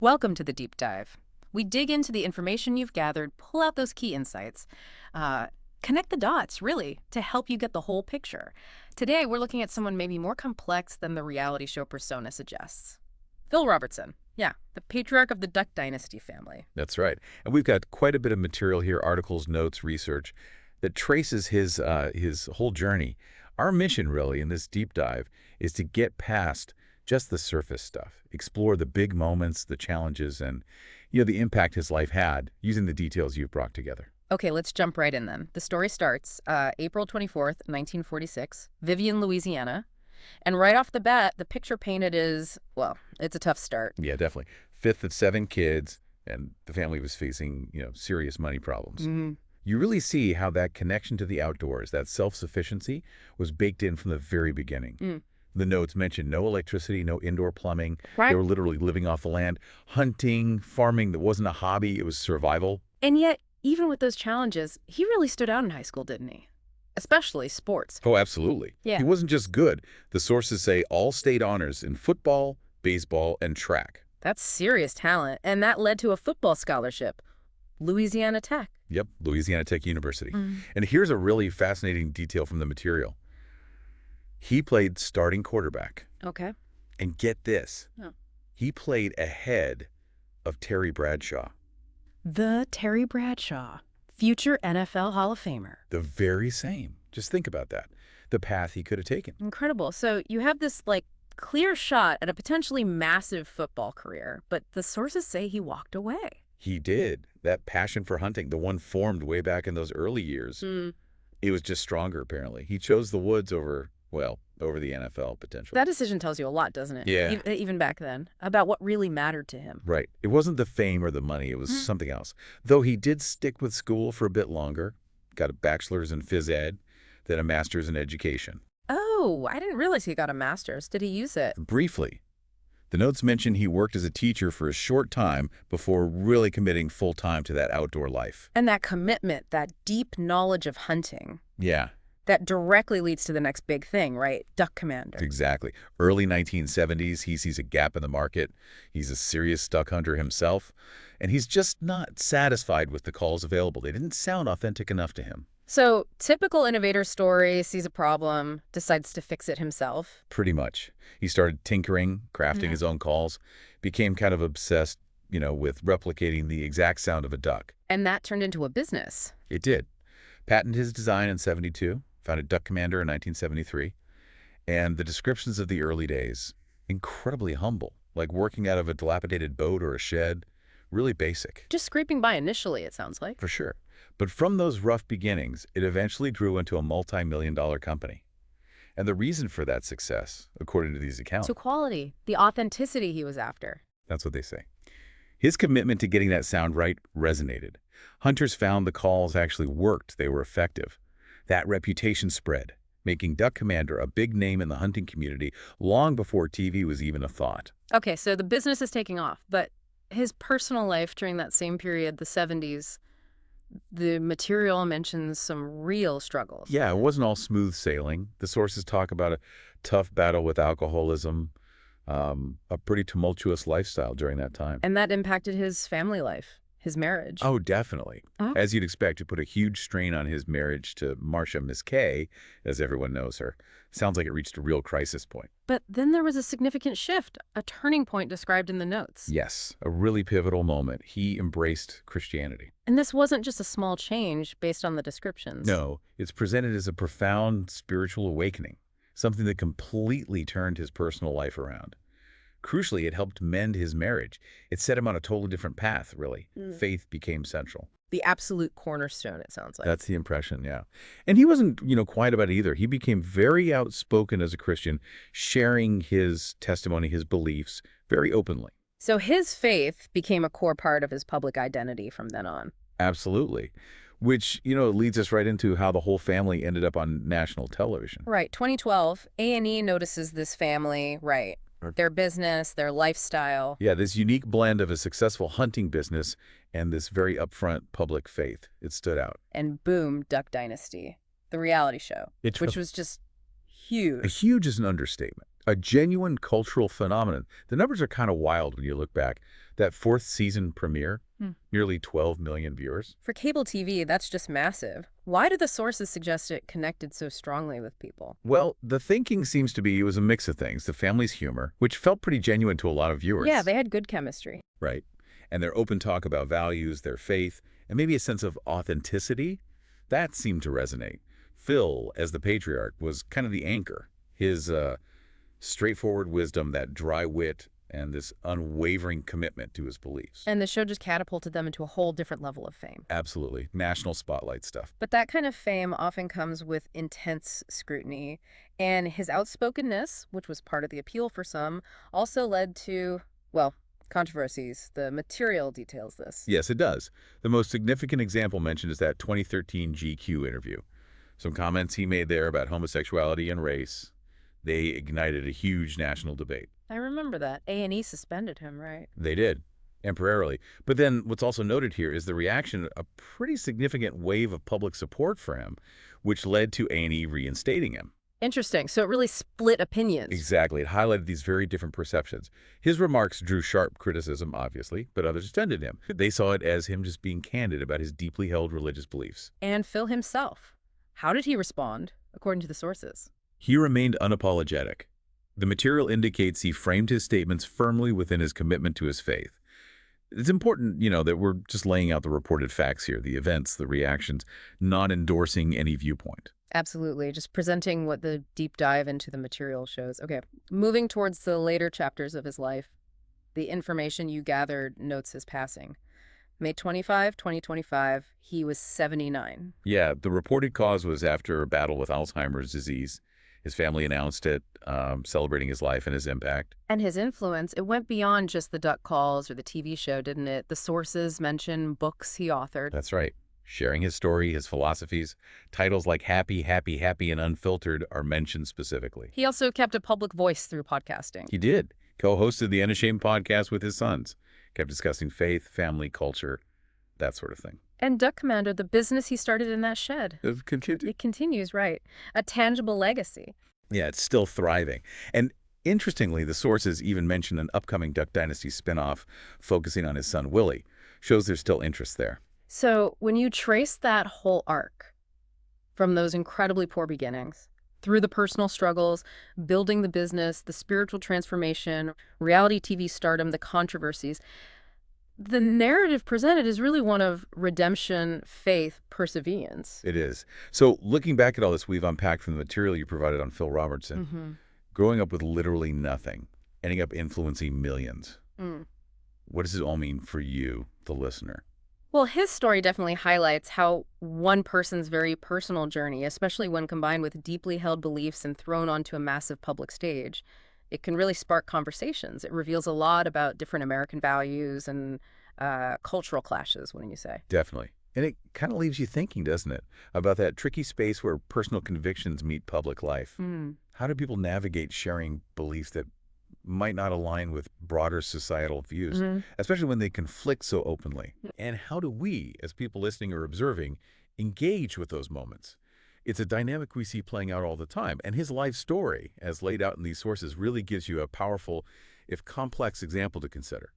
Welcome to the deep dive. We dig into the information you've gathered, pull out those key insights, uh, connect the dots, really, to help you get the whole picture. Today, we're looking at someone maybe more complex than the reality show persona suggests. Phil Robertson. Yeah, the patriarch of the Duck Dynasty family. That's right. And we've got quite a bit of material here, articles, notes, research, that traces his whole journey. Our mission, really, in this deep dive is to get past just the surface stuff, explore the big moments, the challenges, and the impact his life had using the details you've brought together. Okay, let's jump right in then. The story starts April 24th, 1946, Vivian, Louisiana. And right off the bat, the picture painted is, well, it's a tough start. Yeah, definitely. Fifth of 7 kids, and the family was facing, serious money problems. You really see how that connection to the outdoors, that self-sufficiency, was baked in from the very beginning. The notes mentioned no electricity, no indoor plumbing. Right. They were literally living off the land, hunting, farming. That wasn't a hobby. It was survival. And yet, even with those challenges, he really stood out in high school, didn't he? Especially sports. Oh, absolutely. Yeah. He wasn't just good. The sources say all state honors in football, baseball, and track. That's serious talent, and that led to a football scholarship. Louisiana Tech. Yep, Louisiana Tech University. And here's a really fascinating detail from the material. He played starting quarterback. Okay. And get this, Oh. he played ahead of Terry Bradshaw. The Terry Bradshaw, future NFL Hall of Famer. The very same. Just think about that. The path he could have taken. Incredible. So you have this, clear shot at a potentially massive football career, but the sources say he walked away. He did. That passion for hunting, the one formed way back in those early years, it was just stronger, apparently. He chose the woods over the NFL potential. That decision tells you a lot, doesn't it? Yeah. Even back then, about what really mattered to him. Right. It wasn't the fame or the money. It was something else. Though he did stick with school for a bit longer, got a bachelor's in phys ed, then a master's in education. Oh, I didn't realize he got a master's. Did he use it? Briefly. The notes mention he worked as a teacher for a short time before really committing full-time to that outdoor life. And that commitment, that deep knowledge of hunting, Yeah. that directly leads to the next big thing, right? Duck commander. Exactly. Early 1970s, he sees a gap in the market. He's a serious duck hunter himself, and he's just not satisfied with the calls available. They didn't sound authentic enough to him. So, typical innovator story, sees a problem, decides to fix it himself. Pretty much. He started tinkering, crafting his own calls, became kind of obsessed, with replicating the exact sound of a duck. And that turned into a business. It did. Patented his design in '72, founded Duck Commander in 1973, and the descriptions of the early days, incredibly humble, like working out of a dilapidated boat or a shed, really basic. Just scraping by initially, it sounds like. For sure. But from those rough beginnings, it eventually grew into a multi-million-dollar company. And the reason for that success, according to these accounts, So quality, the authenticity he was after. that's what they say. His commitment to getting that sound right resonated. Hunters found the calls actually worked. They were effective. That reputation spread, making Duck Commander a big name in the hunting community long before TV was even a thought. Okay, so the business is taking off, but his personal life during that same period, the 70s, the material mentions some real struggles. Yeah, it wasn't all smooth sailing. The sources talk about a tough battle with alcoholism, a pretty tumultuous lifestyle during that time. And that impacted his family life, his marriage. Oh, definitely. Oh. As you'd expect, it put a huge strain on his marriage to Marcia Miss Kay, as everyone knows her. Sounds like it reached a real crisis point. But then there was a significant shift, a turning point described in the notes. Yes, a really pivotal moment. He embraced Christianity. And this wasn't just a small change based on the descriptions. No, it's presented as a profound spiritual awakening, something that completely turned his personal life around. Crucially, it helped mend his marriage. It set him on a totally different path, really. Faith became central. The absolute cornerstone, it sounds like. That's the impression, yeah. And he wasn't, quiet about it either. He became very outspoken as a Christian, sharing his testimony, his beliefs, very openly. So his faith became a core part of his public identity from then on. Absolutely. Which, leads us right into how the whole family ended up on national television. Right. 2012, A&E notices this family, right. Their business, their lifestyle. Yeah, this unique blend of a successful hunting business and this very upfront public faith. It stood out. And boom, Duck Dynasty, the reality show, It which was just huge. Huge is an understatement. A genuine cultural phenomenon. The numbers are kind of wild when you look back. That fourth season premiere, Hmm. nearly 12 million viewers. For cable TV, that's just massive. Why do the sources suggest it connected so strongly with people? Well, the thinking seems to be it was a mix of things. The family's humor, which felt pretty genuine to a lot of Yeah, viewers. they had good chemistry. Right. And their open talk about values, their faith, and maybe a sense of authenticity, that seemed to resonate. Phil, as the patriarch, was kind of the anchor. His straightforward wisdom, that dry wit, and this unwavering commitment to his beliefs. And the show just catapulted them into a whole different level of fame. Absolutely. National spotlight stuff. But that kind of fame often comes with intense scrutiny. And his outspokenness, which was part of the appeal for some, also led to, well, controversies. The material details this. Yes, it does. The most significant example mentioned is that 2013 GQ interview. Some comments he made there about homosexuality and race, they ignited a huge national debate. I remember that. A&E suspended him, right? They did, temporarily. But then what's also noted here is the reaction, a pretty significant wave of public support for him, which led to A&E reinstating him. Interesting. So it really split opinions. Exactly. It highlighted these very different perceptions. His remarks drew sharp criticism, obviously, but others defended him. They saw it as him just being candid about his deeply held religious beliefs. And Phil himself. How did he respond, according to the sources? He remained unapologetic. The material indicates he framed his statements firmly within his commitment to his faith. It's important, that we're just laying out the reported facts here, the events, the reactions, not endorsing any viewpoint. Absolutely. Just presenting what the deep dive into the material shows. Okay. Moving towards the later chapters of his life, the information you gathered notes his passing. May 25, 2025, he was 79. Yeah, the reported cause was after a battle with Alzheimer's disease. His family announced it, celebrating his life and his impact. And his influence, it went beyond just the duck calls or the TV show, didn't it? The sources mention books he authored. That's right. Sharing his story, his philosophies, titles like Happy, Happy, Happy, and Unfiltered are mentioned specifically. He also kept a public voice through podcasting. He did. Co-hosted the Unashamed podcast with his sons. Kept discussing faith, family, culture, that sort of thing. And Duck Commander, the business he started in that shed. It continued. It continues, right. A tangible legacy. Yeah, it's still thriving. And interestingly, the sources even mention an upcoming Duck Dynasty spinoff focusing on his son, Willie. Shows there's still interest there. So when you trace that whole arc from those incredibly poor beginnings, through the personal struggles, building the business, the spiritual transformation, reality TV stardom, the controversies, the narrative presented is really one of redemption, faith, perseverance. It is. So looking back at all this we've unpacked from the material you provided on Phil Robertson, growing up with literally nothing, ending up influencing millions. What does it all mean for you, the listener? Well, his story definitely highlights how one person's very personal journey, especially when combined with deeply held beliefs and thrown onto a massive public stage, it can really spark conversations. It reveals a lot about different American values and cultural clashes, wouldn't you say? Definitely. And it kind of leaves you thinking, doesn't it, about that tricky space where personal convictions meet public life. How do people navigate sharing beliefs that might not align with broader societal views, especially when they conflict so openly? And how do we, as people listening or observing, engage with those moments? It's a dynamic we see playing out all the time. And his life story, as laid out in these sources, really gives you a powerful, if complex, example to consider.